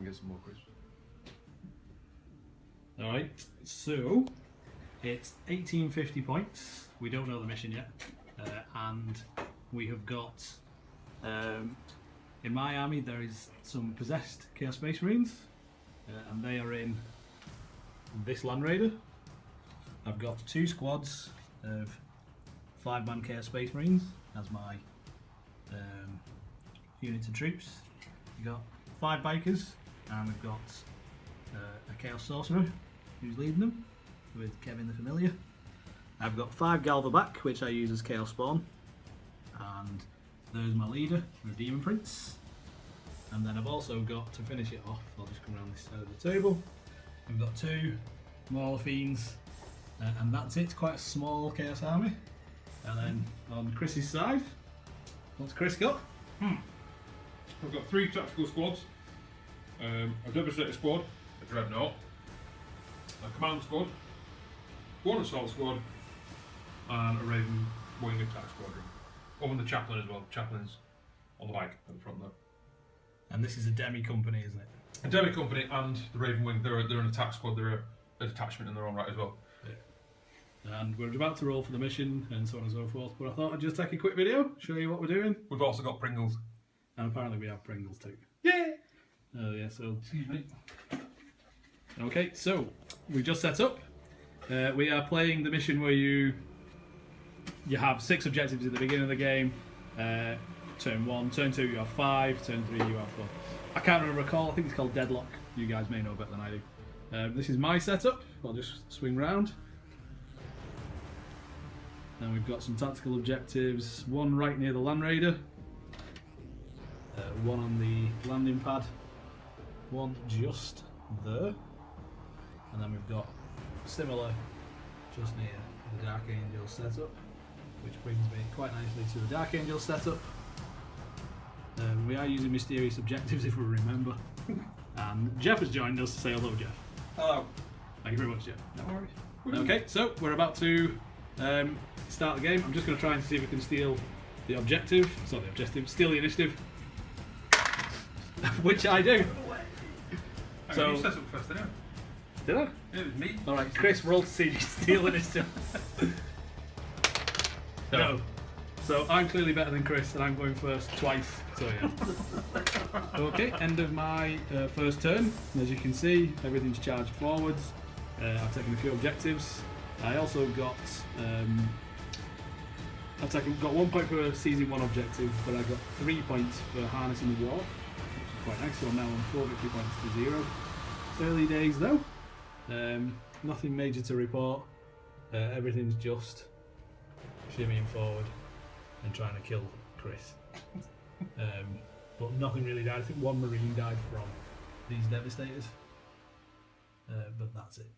and get some more crisps. Alright, so it's 1850 points. We don't know the mission yet. And we have got, in my army there is some possessed Chaos Space Marines, and they are in this Land Raider. I've got 2 squads of 5-man Chaos Space Marines as my unit of troops. We've got 5 bikers, and we've got a Chaos Sorcerer who's leading them with Kevin the Familiar. I've got 5 Galvaback, which I use as Chaos Spawn, and there's my leader, the Demon Prince. And then I've also got, to finish it off, I'll just come around this side of the table, I've got 2 Mauler Fiends, and that's it. It's quite a small Chaos army. And then on Chris's side, what's Chris got? I've got 3 tactical squads, a Devastator squad, a Dreadnought, a Command squad, 1 Assault squad, and a Raven Wing attack squadron. Oh, and the Chaplain as well. Chaplain's on the bike at the front there. And this is a demi company, isn't it? A Demi Company and the Raven Wing, they're an attack squad, they're a detachment in their own right as well. Yeah. And we're about to roll for the mission and so on and so forth, but I thought I'd just take a quick video, show you what we're doing. We've also got Pringles. And apparently we have Pringles too. Yeah! Oh yeah, so... Excuse me. Okay, so we've just set up. We are playing the mission where you have 6 objectives at the beginning of the game. Turn 1, turn 2 you have 5, turn 3 you have 4. I can't recall, I think it's called Deadlock. You guys may know better than I do. This is my setup. I'll just swing round. And we've got some tactical objectives. 1 right near the Land Raider. 1 on the landing pad. 1 just there. And then we've got similar just near the Dark Angel setup, which brings me quite nicely to the Dark Angel setup. We are using mysterious objectives if we remember. And Jeff has joined us to say hello, Jeff. Hello. Thank you very much, Jeff. No worries. Okay, so we're about to start the game. I'm just going to try and see if we can steal the objective. It's not the objective, steal the initiative. Which I do. So you set up first anyway. Did I? Yeah, it was me. Alright, Chris, roll to see if you steal initiative. No. So I'm clearly better than Chris, and I'm going first twice. So yeah. Okay, end of my first turn. As you can see, everything's charged forwards. I've taken a few objectives. I also got got 1 point for seizing 1 objective, but I got 3 points for harnessing the wall, which is quite nice. So I'm now on 4 victory points to 0. It's early days though. Nothing major to report. Everything's just shimmying forward and trying to kill Chris. But nothing really died. I think 1 Marine died from these Devastators. But that's it.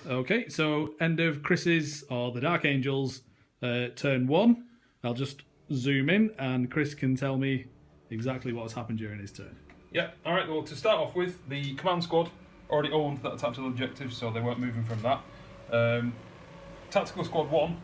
Okay, so end of Chris's, or the Dark Angels, turn 1. I'll just zoom in and Chris can tell me exactly what's happened during his turn. Yeah, alright, well to start off with, the Command squad already owned that tactical objective, so they weren't moving from that. Tactical squad 1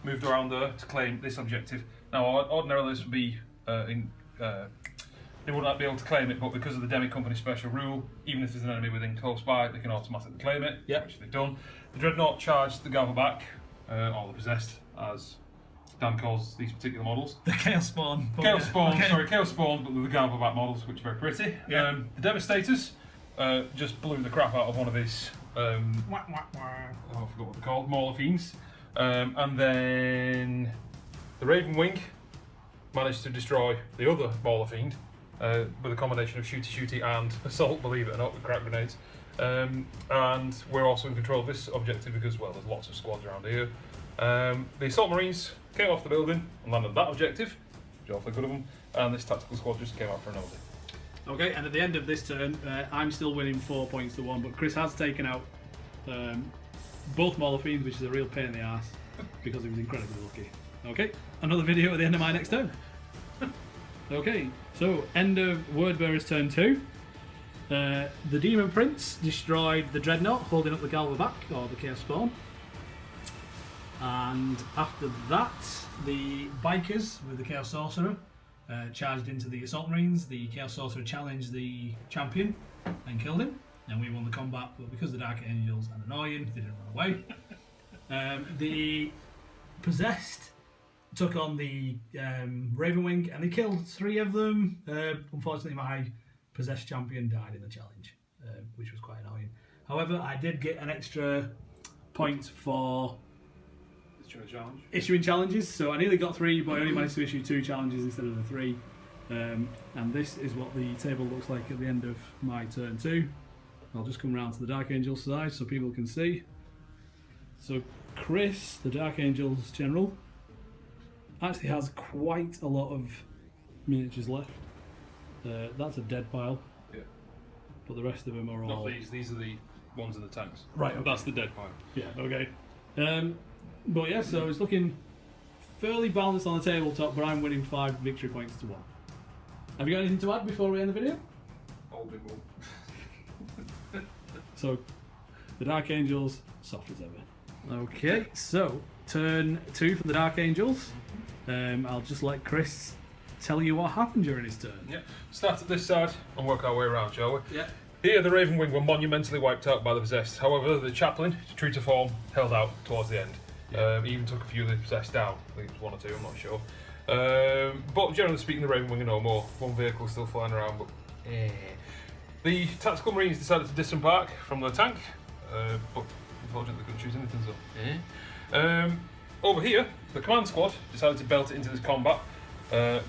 moved around there to claim this objective. Now ordinarily this would be they wouldn't be able to claim it, but because of the Demi Company special rule, even if there's an enemy within close by, they can automatically claim it, which they've done. The Dreadnought charged the Galvaback, or the Possessed, as Dan calls these particular models. The Chaos Spawn. Chaos Spawn, sorry, Chaos Spawn, but the Galvaback models, which are very pretty. Yeah. The Devastators just blew the crap out of one of his, I forgot what they're called, Mauler Fiends. And then the Raven Wing managed to destroy the other Mauler Fiend with a combination of shooty and assault, believe it or not, with crack grenades. And we're also in control of this objective because, well, there's lots of squads around here. The Assault Marines came off the building and landed that objective, which is awfully good of them, and this tactical squad just came out for another. Okay, and at the end of this turn, I'm still winning 4 points to 1, but Chris has taken out both Mauler Fiends, which is a real pain in the ass because he was incredibly lucky. Okay, another video at the end of my next turn. Okay, so end of Wordbearer's turn 2. The Demon Prince destroyed the Dreadnought, holding up the Galvaback, or the Chaos Spawn. And after that, the Bikers with the Chaos Sorcerer charged into the Assault Marines. The Chaos Sorcerer challenged the champion and killed him, and we won the combat. But because the Dark Angels are annoying, they didn't run away. The Possessed took on the Ravenwing, and they killed 3 of them. Unfortunately, my Possessed champion died in the challenge, which was quite annoying. However, I did get an extra point for issuing challenges, so I nearly got 3, but I only managed to issue 2 challenges instead of the 3. And this is what the table looks like at the end of my turn 2. I'll just come around to the Dark Angel side so people can see. So Chris, the Dark Angels general, actually has quite a lot of miniatures left. That's a dead pile. Yeah. But the rest of them are all... Not these are the ones in the tanks. Right, okay. That's the dead pile. Yeah, okay. But yeah, so it's looking fairly balanced on the tabletop, but I'm winning 5 victory points to 1. Have you got anything to add before we end the video? All big one. So, the Dark Angels, soft as ever. Okay, so turn 2 for the Dark Angels. I'll just let Chris tell you what happened during his turn. Yeah. Start at this side and work our way around, shall we? Yeah. Here, the Ravenwing were monumentally wiped out by the Possessed. However, the Chaplain, true to form, held out towards the end. He even took a few of the Possessed down. I think it was 1 or 2, I'm not sure. But generally speaking, the Ravenwing are no more. 1 vehicle still flying around, but The Tactical Marines decided to disembark from the tank, but unfortunately they couldn't choose anything, so... Over here, the Command Squad decided to belt it into this combat.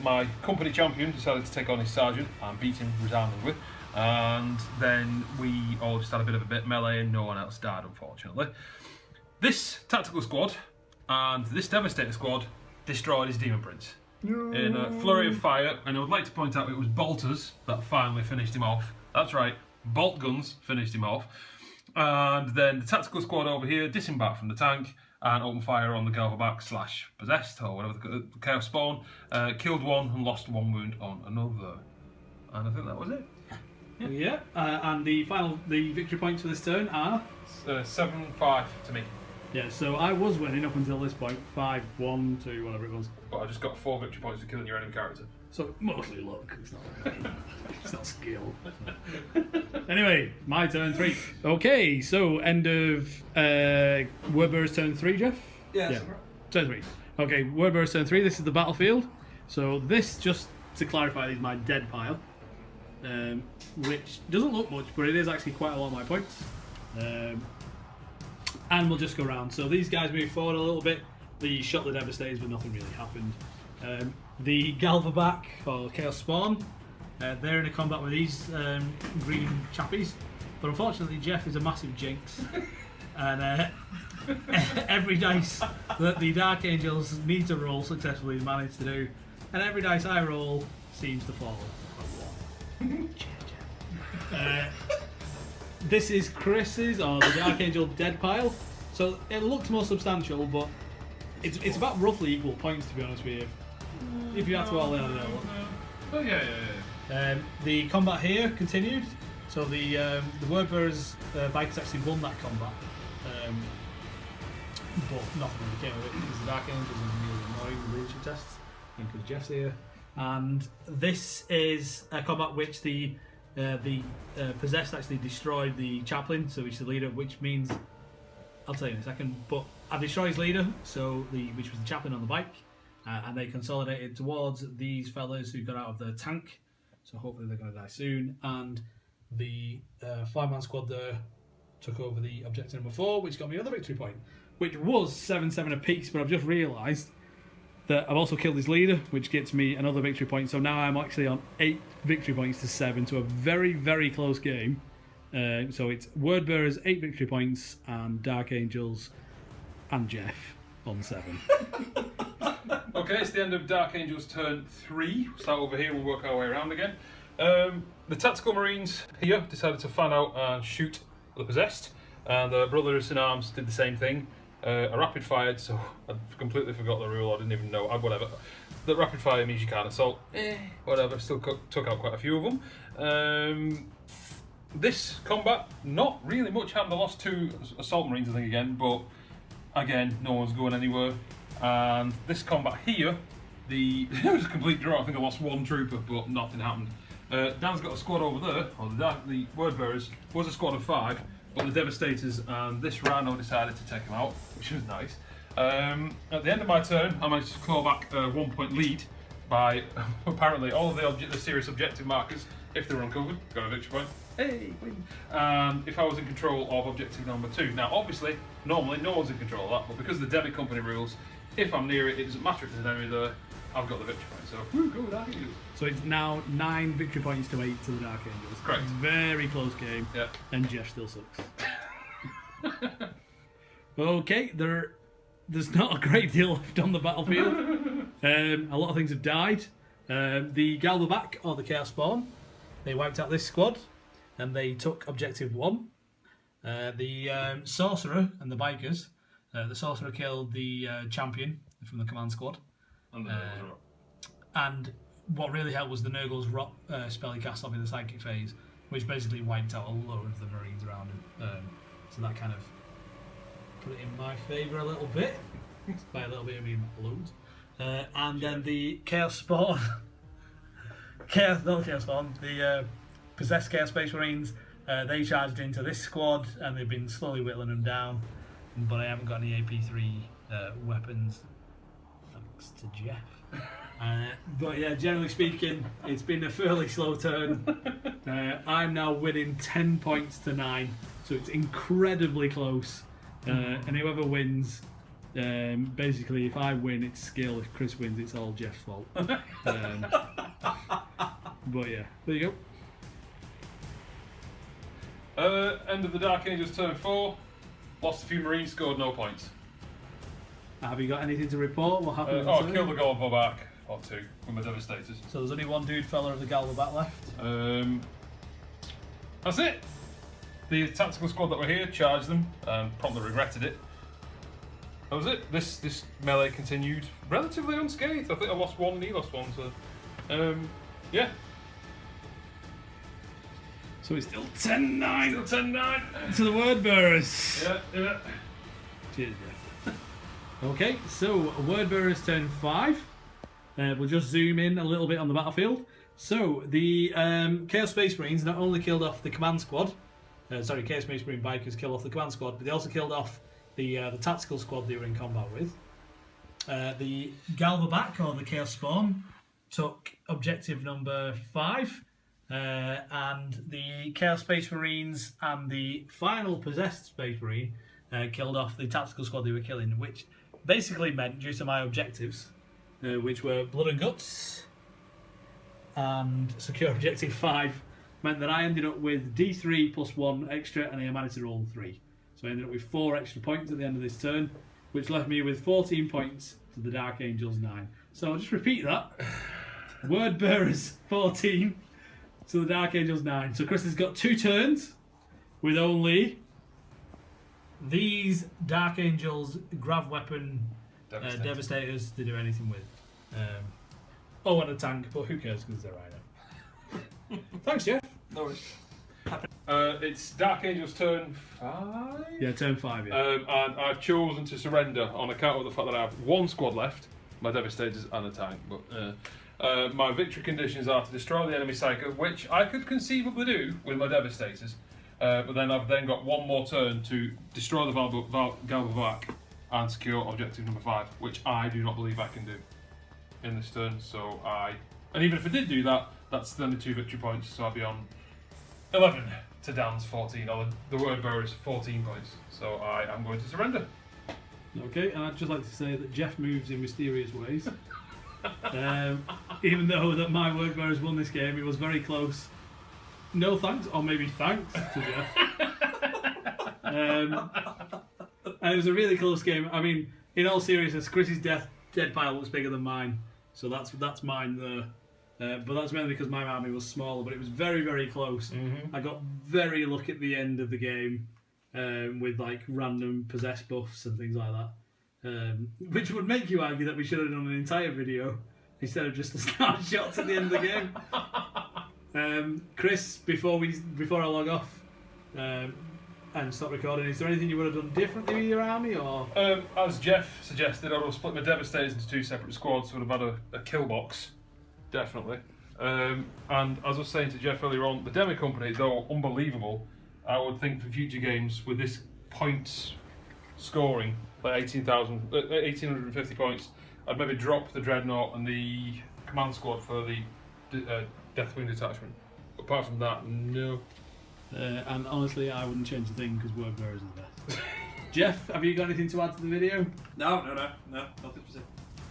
My company champion decided to take on his sergeant and beat him resoundingly. And then we all just had a bit of a bit melee and no one else died, unfortunately. This tactical squad and this devastator squad destroyed his Demon Prince in a flurry of fire, and I would like to point out it was bolters that finally finished him off. That's right, bolt guns finished him off. And then the tactical squad over here disembarked from the tank and opened fire on the Galvaback / Possessed, or whatever the Chaos Spawn, killed 1 and lost 1 wound on another. And I think that was it. Yeah, and the victory points for this turn are 7-5 to me. Yeah, so I was winning up until this point, 5-1 to whatever it was. But I just got 4 victory points for killing your enemy character. So mostly luck. It's not. It's not skill. Anyway, my turn 3. Okay, so end of Wordbearer's turn 3, Jeff. Yeah. Turn 3. Okay, Wordbearer's turn 3. This is the battlefield. So this, just to clarify, is my dead pile. Which doesn't look much, but it is actually quite a lot of my points. And we'll just go around. So these guys move forward a little bit. They shot the Devastators, but nothing really happened. The Galvaback, or Chaos Spawn, they're in a combat with these green chappies. But unfortunately, Jeff is a massive jinx. And every dice that the Dark Angels need to roll successfully manage to do. And every dice I roll seems to fall. This is Chris's, or the Dark Angel dead pile. So it looks more substantial, but it's about roughly equal points, to be honest with you. If you had to all in on it. Oh yeah. The combat here continued. So the Wordbearers bikers actually won that combat, but nothing really came of it because the Dark Angels are really annoying the leadership tests, and because Jeff's here. And this is a combat which the Possessed actually destroyed the Chaplain, so which is the leader, which means, I'll tell you in a second, but I destroyed his leader, which was the Chaplain on the bike, and they consolidated towards these fellas who got out of the tank, so hopefully they're going to die soon, and the 5-man squad there took over the objective number 4, which got me another victory point, which was 7-7 apiece, but I've just realised that I've also killed his leader, which gets me another victory point. So now I'm actually on 8 victory points to 7, to a very, very close game. So it's Wordbearers 8 victory points, and Dark Angels and Jeff on 7. Okay, it's the end of Dark Angels turn 3. We'll start over here, we'll work our way around again. The Tactical Marines here decided to fan out and shoot the Possessed, and the Brothers in Arms did the same thing. I rapid fired, so I completely forgot the rule. I didn't even know. Whatever. The rapid fire means you can't assault. Whatever. Still took out quite a few of them. This combat, not really much happened. I lost 2 assault marines, I think, again. But again, no one's going anywhere. And this combat here, it was a complete draw. I think I lost one trooper, but nothing happened. Dan's got a squad over there, or the Word Bearers was a squad of 5, but the Devastators and this rhino decided to take him out, which was nice. At the end of my turn, I managed to claw back a 1 point lead by apparently all of the serious objective markers, if they were uncovered, got a victory point. Hey, win! And if I was in control of objective number 2. Now, obviously, normally no one's in control of that, but because of the Demi Company rules, if I'm near it, it doesn't matter if there's an enemy there, I've got the victory point. So, woo, go with Dark Angels. So it's now 9 victory points to 8 to the Dark Angels. Correct. Very close game. Yeah. And Jeff still sucks. Okay, there's not a great deal left on the battlefield. A lot of things have died. The Galvaback, or the Chaos Spawn, they wiped out this squad, and they took objective 1. The Sorcerer and the Bikers, the Sorcerer killed the champion from the command squad. And what really helped was the Nurgle's Rot spell he cast off in the psychic phase, which basically wiped out a load of the Marines around him. So that kind of put it in my favour a little bit. By a little bit, I mean loads. And then the Chaos Spawn, the possessed Chaos Space Marines, they charged into this squad and they've been slowly whittling them down. But I haven't got any AP3 weapons, thanks to Jeff. But yeah, generally speaking, it's been a fairly slow turn. I'm now winning 10 points to 9, so it's incredibly close. And whoever wins, basically, if I win, it's skill. If Chris wins, it's all Jeff's fault. But yeah, there you go. End of the Dark Angels turn 4. Lost a few Marines, scored no points. Have you got anything to report? What happened? I killed the Galvaback, or 2, with my Devastators. So there's only one dude fella of the Galvaback left? That's it. The tactical squad that were here charged them and promptly regretted it. That was it. This melee continued relatively unscathed. I think I lost 1 and he lost 1, so yeah. So it's still 10-9. Still 10-9 to the Word Bearers. Yeah. Cheers, Jeff. Okay, so Word Bearers turn 5. We'll just zoom in a little bit on the battlefield. So the Chaos Space Marines not only killed off the command squad, Chaos Space Marine Bikers killed off the command squad, but they also killed off the tactical squad they were in combat with. The Galvaback, or the Chaos Spawn, took objective number 5. And the Chaos Space Marines and the final possessed Space Marine killed off the tactical squad they were killing, which basically meant, due to my objectives, which were Blood and Guts and Secure Objective 5, meant that I ended up with D3 plus 1 extra, and I managed to roll 3. So I ended up with 4 extra points at the end of this turn, which left me with 14 points to the Dark Angels 9. So I'll just repeat that. Word Bearers 14. So the Dark Angels 9. So Chris has got 2 turns with only these Dark Angels Grav Weapon Devastators to do anything with. And a tank, but who cares because they're Rhino. Thanks, Jeff. No worries. It's Dark Angels turn 5? Yeah, turn 5, yeah. And I've chosen to surrender on account of the fact that I have 1 squad left, my Devastators and a tank. But my victory conditions are to destroy the enemy Psycho, which I could conceivably do with my Devastators. But then I've got 1 more turn to destroy the Galvaback and secure objective number 5, which I do not believe I can do in this turn. And even if I did do that, that's only 2 victory points, so I'll be on 11 to Dan's 14, or the Word Bearers 14 points. So I am going to surrender. Okay, and I'd just like to say that Jeff moves in mysterious ways. Even though that my Word Bearers won this game, it was very close. No thanks, or maybe thanks to Jeff. And it was a really close game. I mean, in all seriousness, Chris's dead pile was bigger than mine, so that's mine there. But that's mainly because my army was smaller, but it was very, very close. Mm-hmm. I got very lucky at the end of the game with like random possessed buffs and things like that. Which would make you argue that we should have done an entire video instead of just the start shots at the end of the game. Chris, before I log off, and stop recording. Is there anything you would have done differently with your army, or? As Jeff suggested, I would have split my Devastators into 2 separate squads. Would have had a kill box, definitely. And as I was saying to Jeff earlier on, the demo company, though unbelievable, I would think for future games with this points scoring, like 1,850 points, I'd maybe drop the Dreadnought and the command squad for the Deathwing detachment. Apart from that, no. And honestly, I wouldn't change a thing because word bearers are the best. Jeff, have you got anything to add to the video? No, nothing to say.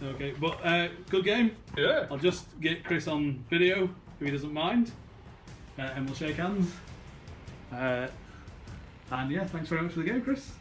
Okay, but good game. Yeah. I'll just get Chris on video if he doesn't mind, and we'll shake hands. And yeah, thanks very much for the game, Chris.